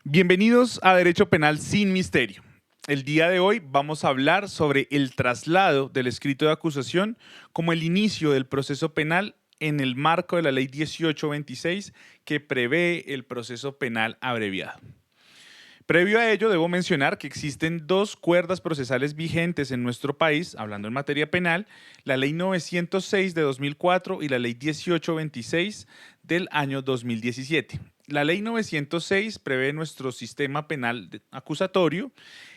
Bienvenidos a Derecho Penal sin Misterio. El día de hoy vamos a hablar sobre el traslado del escrito de acusación como el inicio del proceso penal en el marco de la Ley 1826 que prevé el proceso penal abreviado. Previo a ello, debo mencionar que existen dos cuerdas procesales vigentes en nuestro país, hablando en materia penal, la Ley 906 de 2004 y la Ley 1826 del año 2017. La Ley 906 prevé nuestro sistema penal acusatorio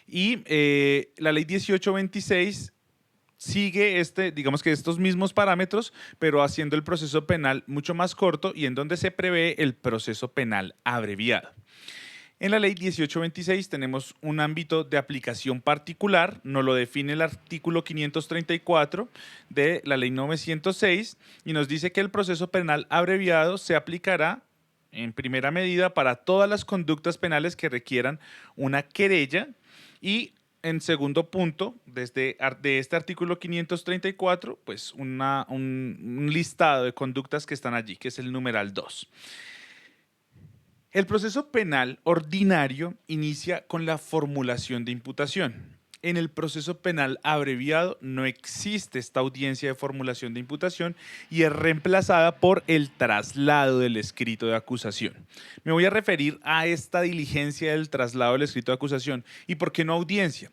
y la Ley 1826 sigue digamos que estos mismos parámetros, pero haciendo el proceso penal mucho más corto y en donde se prevé el proceso penal abreviado. En la ley 1826 tenemos un ámbito de aplicación particular, nos lo define el artículo 534 de la ley 906 y nos dice que el proceso penal abreviado se aplicará en primera medida para todas las conductas penales que requieran una querella y en segundo punto, de este artículo 534, pues un listado de conductas que están allí, que es el numeral 2. El proceso penal ordinario inicia con la formulación de imputación. En el proceso penal abreviado no existe esta audiencia de formulación de imputación y es reemplazada por el traslado del escrito de acusación. Me voy a referir a esta diligencia del traslado del escrito de acusación. ¿Y por qué no audiencia?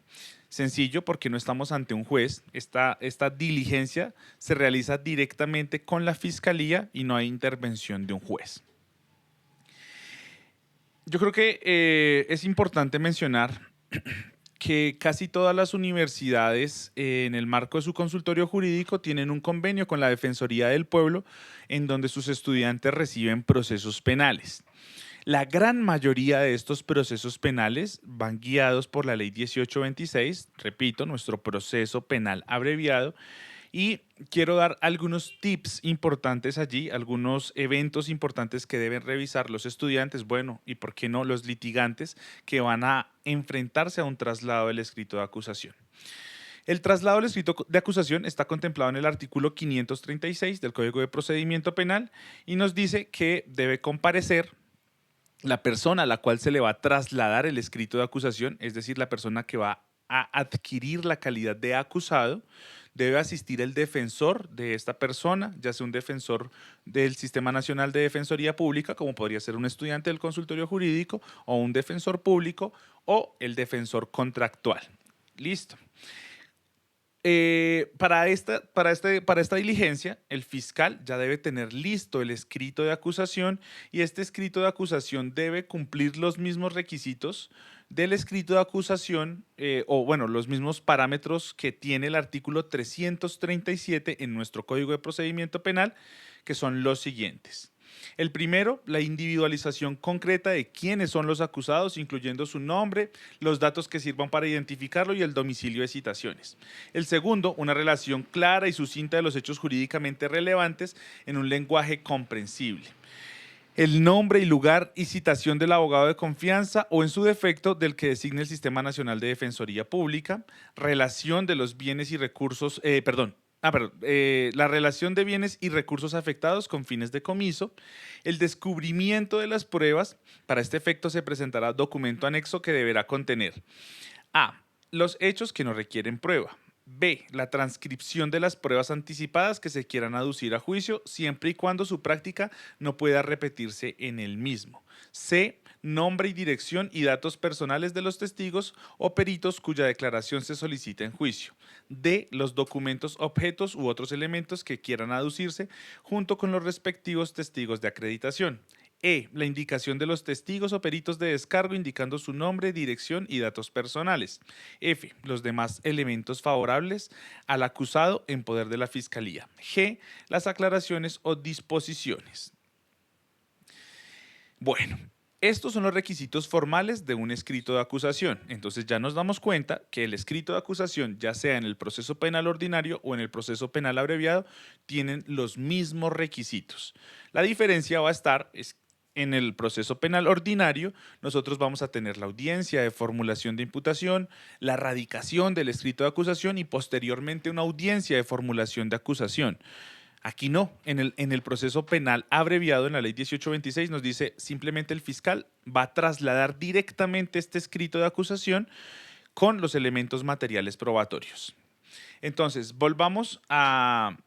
Sencillo, porque no estamos ante un juez. Esta diligencia se realiza directamente con la fiscalía y no hay intervención de un juez. Yo creo que es importante mencionar que casi todas las universidades en el marco de su consultorio jurídico tienen un convenio con la Defensoría del Pueblo en donde sus estudiantes reciben procesos penales. La gran mayoría de estos procesos penales van guiados por la ley 1826, repito, nuestro proceso penal abreviado, y quiero dar algunos tips importantes allí, algunos eventos importantes que deben revisar los estudiantes, bueno, y por qué no los litigantes que van a enfrentarse a un traslado del escrito de acusación. El traslado del escrito de acusación está contemplado en el artículo 536 del Código de Procedimiento Penal y nos dice que debe comparecer la persona a la cual se le va a trasladar el escrito de acusación, es decir, la persona que va a adquirir la calidad de acusado, debe asistir el defensor de esta persona, ya sea un defensor del Sistema Nacional de Defensoría Pública, como podría ser un estudiante del consultorio jurídico, o un defensor público, o el defensor contractual. Listo. Para esta diligencia, el fiscal ya debe tener listo el escrito de acusación y este escrito de acusación debe cumplir los mismos requisitos del escrito de acusación los mismos parámetros que tiene el artículo 337 en nuestro Código de Procedimiento Penal, que son los siguientes. El primero, la individualización concreta de quiénes son los acusados, incluyendo su nombre, los datos que sirvan para identificarlo y el domicilio de citaciones. El segundo, una relación clara y sucinta de los hechos jurídicamente relevantes en un lenguaje comprensible. El nombre y lugar y citación del abogado de confianza o en su defecto del que designe el Sistema Nacional de Defensoría Pública, relación de los bienes y recursos, la relación de bienes y recursos afectados con fines de comiso, el descubrimiento de las pruebas, para este efecto se presentará documento anexo que deberá contener A. Los hechos que no requieren prueba. B. La transcripción de las pruebas anticipadas que se quieran aducir a juicio, siempre y cuando su práctica no pueda repetirse en el mismo. C. Nombre y dirección y datos personales de los testigos o peritos cuya declaración se solicita en juicio. D. Los documentos, objetos u otros elementos que quieran aducirse junto con los respectivos testigos de acreditación. E. La indicación de los testigos o peritos de descargo indicando su nombre, dirección y datos personales. F. Los demás elementos favorables al acusado en poder de la Fiscalía. G. Las aclaraciones o disposiciones. Bueno, estos son los requisitos formales de un escrito de acusación. Entonces ya nos damos cuenta que el escrito de acusación, ya sea en el proceso penal ordinario o en el proceso penal abreviado, tienen los mismos requisitos. La diferencia va a estar en el proceso penal ordinario, nosotros vamos a tener la audiencia de formulación de imputación, la radicación del escrito de acusación y posteriormente una audiencia de formulación de acusación. Aquí no, en el proceso penal abreviado en la ley 1826 nos dice simplemente el fiscal va a trasladar directamente este escrito de acusación con los elementos materiales probatorios. Entonces, volvamos al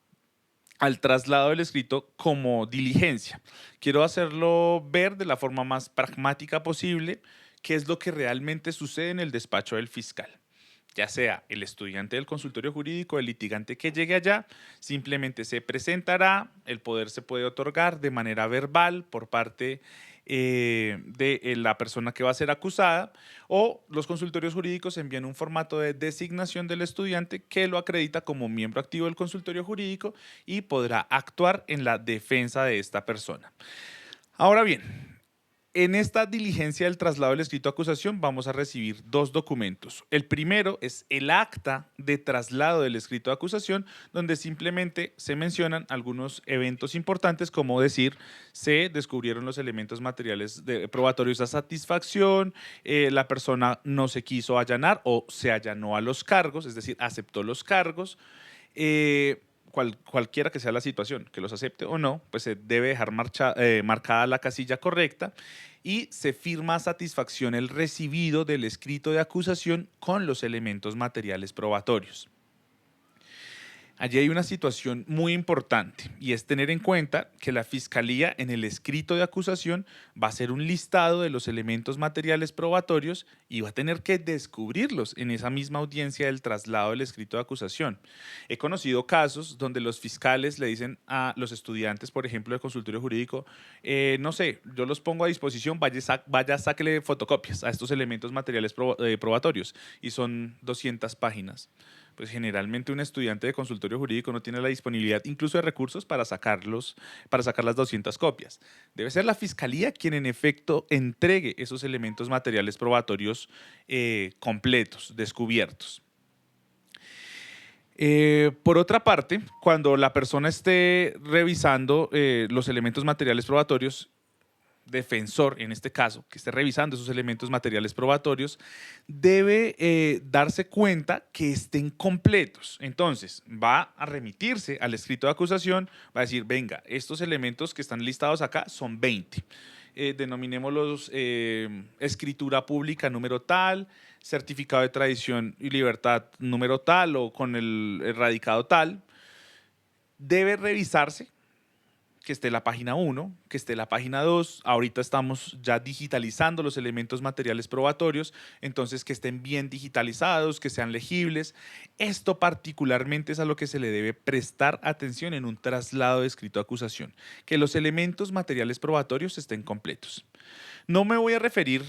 traslado del escrito como diligencia. Quiero hacerlo ver de la forma más pragmática posible qué es lo que realmente sucede en el despacho del fiscal. Ya sea el estudiante del consultorio jurídico, el litigante que llegue allá, simplemente se presentará, el poder se puede otorgar de manera verbal por parte de la persona que va a ser acusada, o los consultorios jurídicos envían un formato de designación del estudiante que lo acredita como miembro activo del consultorio jurídico y podrá actuar en la defensa de esta persona. Ahora bien, en esta diligencia del traslado del escrito de acusación vamos a recibir dos documentos. El primero es el acta de traslado del escrito de acusación, donde simplemente se mencionan algunos eventos importantes, como decir, se descubrieron los elementos materiales probatorios a satisfacción, la persona no se quiso allanar o se allanó a los cargos, es decir, aceptó los cargos. Cualquiera que sea la situación, que los acepte o no, pues se debe dejar marcada la casilla correcta y se firma a satisfacción el recibido del escrito de acusación con los elementos materiales probatorios. Allí hay una situación muy importante y es tener en cuenta que la Fiscalía en el escrito de acusación va a hacer un listado de los elementos materiales probatorios y va a tener que descubrirlos en esa misma audiencia del traslado del escrito de acusación. He conocido casos donde los fiscales le dicen a los estudiantes, por ejemplo, del consultorio jurídico, no sé, yo los pongo a disposición, vaya, sáquele fotocopias a estos elementos materiales probatorios y son 200 páginas. Pues generalmente un estudiante de consultorio jurídico no tiene la disponibilidad incluso de recursos para sacar las 200 copias. Debe ser la fiscalía quien en efecto entregue esos elementos materiales probatorios completos, descubiertos. Por otra parte, cuando la persona esté revisando los elementos materiales probatorios, defensor, en este caso, que esté revisando esos elementos materiales probatorios, debe darse cuenta que estén completos. Entonces, va a remitirse al escrito de acusación, va a decir, venga, estos elementos que están listados acá son 20. Denominémoslos escritura pública número tal, certificado de tradición y libertad número tal o con el radicado tal. Debe revisarse que esté la página 1, que esté la página 2. Ahorita estamos ya digitalizando los elementos materiales probatorios, entonces que estén bien digitalizados, que sean legibles. Esto particularmente es a lo que se le debe prestar atención en un traslado de escrito de acusación, que los elementos materiales probatorios estén completos. No me voy a referir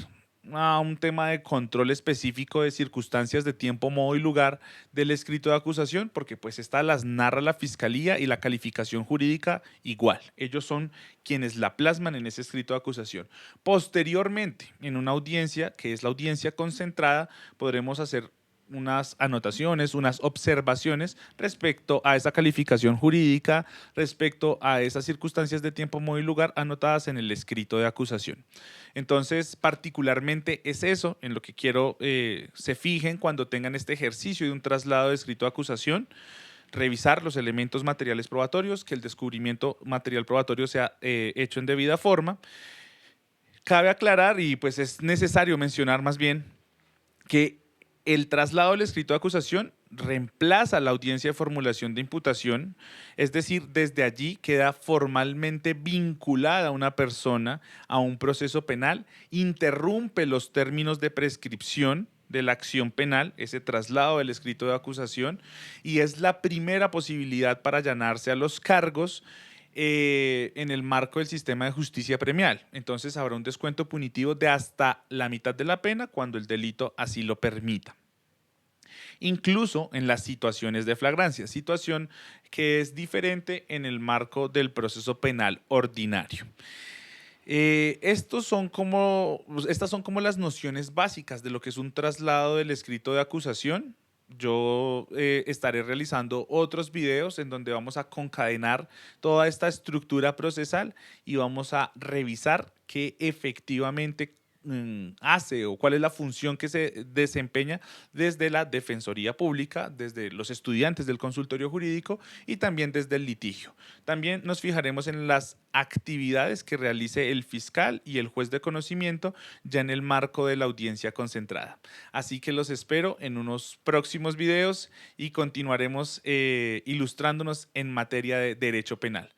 a un tema de control específico de circunstancias de tiempo, modo y lugar del escrito de acusación, porque pues estas las narra la fiscalía y la calificación jurídica igual. Ellos son quienes la plasman en ese escrito de acusación. Posteriormente, en una audiencia, que es la audiencia concentrada, podremos hacer unas anotaciones, unas observaciones respecto a esa calificación jurídica, respecto a esas circunstancias de tiempo, modo y lugar anotadas en el escrito de acusación. Entonces, particularmente es eso en lo que quiero se fijen cuando tengan este ejercicio de un traslado de escrito de acusación, revisar los elementos materiales probatorios, que el descubrimiento material probatorio sea hecho en debida forma. Cabe aclarar, y pues es necesario mencionar más bien, que el traslado del escrito de acusación reemplaza la audiencia de formulación de imputación, es decir, desde allí queda formalmente vinculada una persona a un proceso penal, interrumpe los términos de prescripción de la acción penal, ese traslado del escrito de acusación, y es la primera posibilidad para allanarse a los cargos en el marco del sistema de justicia premial. Entonces habrá un descuento punitivo de hasta la mitad de la pena cuando el delito así lo permita. Incluso en las situaciones de flagrancia, situación que es diferente en el marco del proceso penal ordinario. Estas son como las nociones básicas de lo que es un traslado del escrito de acusación. Yo estaré realizando otros videos en donde vamos a concadenar toda esta estructura procesal y vamos a revisar que efectivamente hace o cuál es la función que se desempeña desde la Defensoría Pública, desde los estudiantes del consultorio jurídico y también desde el litigio. También nos fijaremos en las actividades que realice el fiscal y el juez de conocimiento ya en el marco de la audiencia concentrada. Así que los espero en unos próximos videos y continuaremos ilustrándonos en materia de derecho penal.